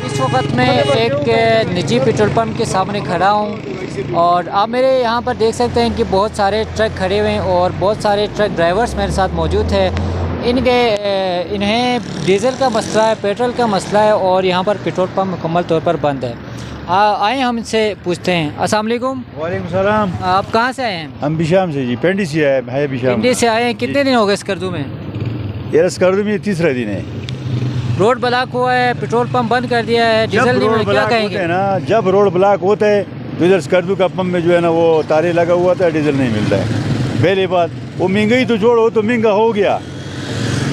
इस वक्त मैं एक निजी पेट्रोल पंप के सामने खड़ा हूँ और आप मेरे यहाँ पर देख सकते हैं कि बहुत सारे ट्रक खड़े हुए हैं और बहुत सारे ट्रक ड्राइवर्स मेरे साथ मौजूद है। इन्हें डीज़ल का मसला है, पेट्रोल का मसला है और यहाँ पर पेट्रोल पंप मुकम्मल तौर पर बंद है। आए हम इनसे पूछते हैं। अस्सलाम वालेकुम। वालेकुम सलाम। आप कहाँ से आए हैं? हम बिशाम से जी, पेंडी से आए हैं। बिशाम पिंडी से आए हैं। कितने दिन हो गए स्कर्दू में? ये स्कर्दू में तीसरा दिन है। रोड ब्लॉक हुआ है, पेट्रोल पंप बंद कर दिया है, डीजल नहीं मिल, क्या कहेंगे? ना जब रोड ब्लॉक होता है तो इधर स्कर्दू का पंप में जो है ना वो तारे लगा हुआ था, डीजल नहीं मिलता है। पहली बात वो महंगाई तो जोड़ो तो महंगा हो गया,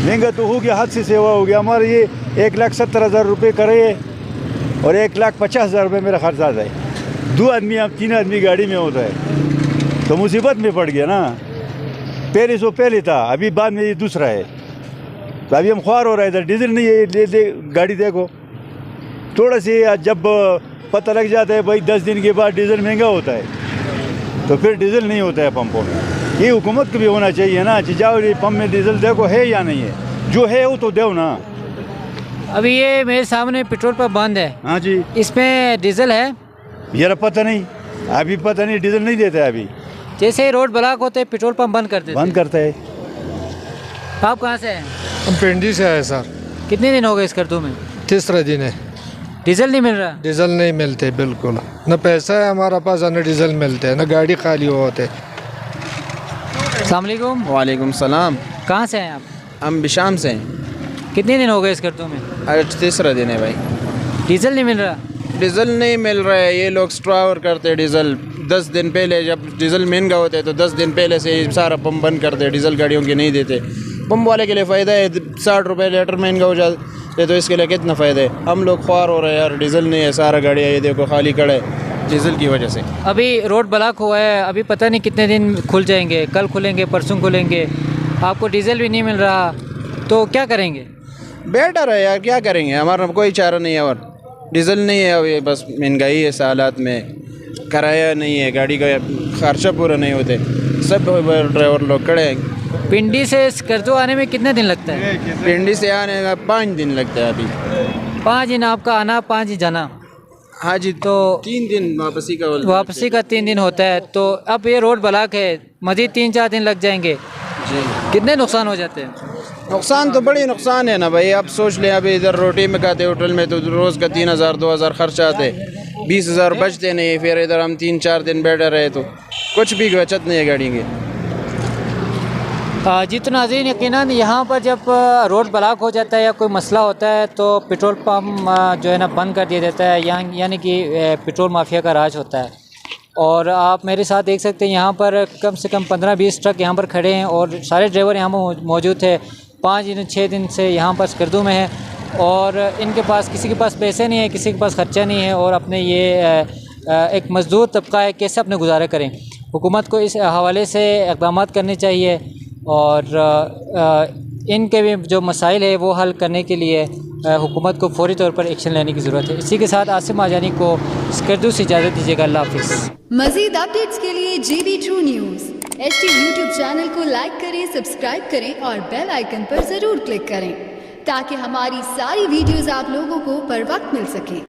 महंगा तो हो गया, हद से सेवा हो गया। हमारे ये 1,70,000 रुपये करे और 1,50,000 रुपये मेरा खर्च आता है। 2 आदमी आप 3 आदमी गाड़ी में होता है तो मुसीबत में पड़ गया ना। पहले सो पहले था, अभी बाद में ये दूसरा है तो अभी हम ख्वार हो रहा है। इधर डीजल नहीं है, गाड़ी देखो थोड़ा सी जब पता लग जाता है भाई 10 दिन के बाद डीजल महंगा होता है तो फिर डीजल नहीं होता है पंपों में। ये हुकूमत को भी होना चाहिए ना कि जाओ ये पंप में डीजल देखो है या नहीं है, जो है वो तो दो ना। अभी ये मेरे सामने पेट्रोल पंप बंद है। हाँ जी। इसमें डीजल है? यार पता नहीं, अभी पता नहीं, डीजल नहीं देता है अभी। जैसे ही रोड ब्लॉक होते हैं पेट्रोल पंप बंद कर देते हैं। बंद करता है। आप कहाँ से हैं? हम पिंडी से आए सर। कितने दिन हो गए स्कर्दू में? तीसरा दिन है। डीजल नहीं मिल रहा? डीजल नहीं मिलते बिल्कुल, न पैसा है हमारे पास न डीजल मिलते हैं, न गाड़ी खाली होते। अस्सलाम वालेकुम। वालेकुम सलाम। कहाँ से हैं आप? हम बिशाम से हैं। कितने दिन हो गए स्कर्दू में? आज तीसरा दिन है भाई। डीजल नहीं मिल रहा? डीजल नहीं मिल रहा है, ये लोग स्ट्रावर करते हैं डीजल। 10 दिन पहले जब डीजल महंगा होता है तो 10 दिन पहले से ही सारा पंप बंद करते हैं, डीजल गाड़ियों की नहीं देते। पंप वाले के लिए फ़ायदा है, 60 रुपये लीटर महंगा हो जाते तो इसके लिए कितना फ़ायदा है। हम लोग ख्वार हो रहे हैं यार, डीजल नहीं है, सारा गाड़ियाँ ये देखो खाली खड़ा है डीजल की वजह से। अभी रोड ब्लॉक हुआ है, अभी पता नहीं कितने दिन खुल जाएंगे, कल खुलेंगे, परसों खुलेंगे, आपको डीजल भी नहीं मिल रहा तो क्या करेंगे? बेटर है यार, क्या करेंगे, हमारा कोई चारा नहीं है और डीजल नहीं है अभी, बस महंगाई है, हालात में किराया नहीं है, गाड़ी का खर्चा पूरा नहीं होते, सब ड्राइवर लोग खड़े हैं। पिंडी से स्कर्दू आने में कितने दिन लगता है? पिंडी से आने का 5 दिन लगता है अभी। 5 दिन आपका आना, 5 दिन जाना? हाँ जी। तो 3 दिन वापसी का 3 दिन होता है। तो अब ये रोड ब्लॉक है, मज़ीद 3-4 दिन लग जाएंगे जी। कितने नुकसान हो जाते हैं? नुकसान तो बड़ी नुकसान है ना भाई। आप सोच लें, अभी इधर रोटी में खाते होटल में तो रोज़ का 3,000-2,000 खर्चा आते, 20,000 बचते नहीं। फिर इधर हम 3-4 दिन बैठे रहे तो कुछ भी बचत नहीं है गाड़ी की। जी तो नाज़रीन, यकीनन यहाँ पर जब रोड ब्लॉक हो जाता है या कोई मसला होता है तो पेट्रोल पंप जो है ना बंद कर दिया जाता है, यानी कि पेट्रोल माफिया का राज होता है। और आप मेरे साथ देख सकते हैं यहाँ पर कम से कम 15-20 ट्रक यहाँ पर खड़े हैं और सारे ड्राइवर यहाँ पर मौजूद थे। 5-6 दिन से यहाँ पर स्कर्दू में है और इनके पास, किसी के पास पैसे नहीं है, किसी के पास ख़र्चा नहीं है और अपने ये एक मज़दूर तबका है, कैसे अपने गुजारा करें। हुकूमत को इस हवाले से इक़दाम करने चाहिए और इनके भी जो मसाइल है वो हल करने के लिए हुकूमत को फौरी तौर पर एक्शन लेने की ज़रूरत है। इसी के साथ आसिम आजानी को स्कर्दू से इजाज़त दीजिएगा। अल्लाह हाफ़िज़। मज़ीद अपडेट्स के लिए GB True News HT YouTube channel को लाइक करें, सब्सक्राइब करें और बेल आइकन पर ज़रूर क्लिक करें ताकि हमारी सारी वीडियोज़ आप लोगों को बर वक्त मिल सकें।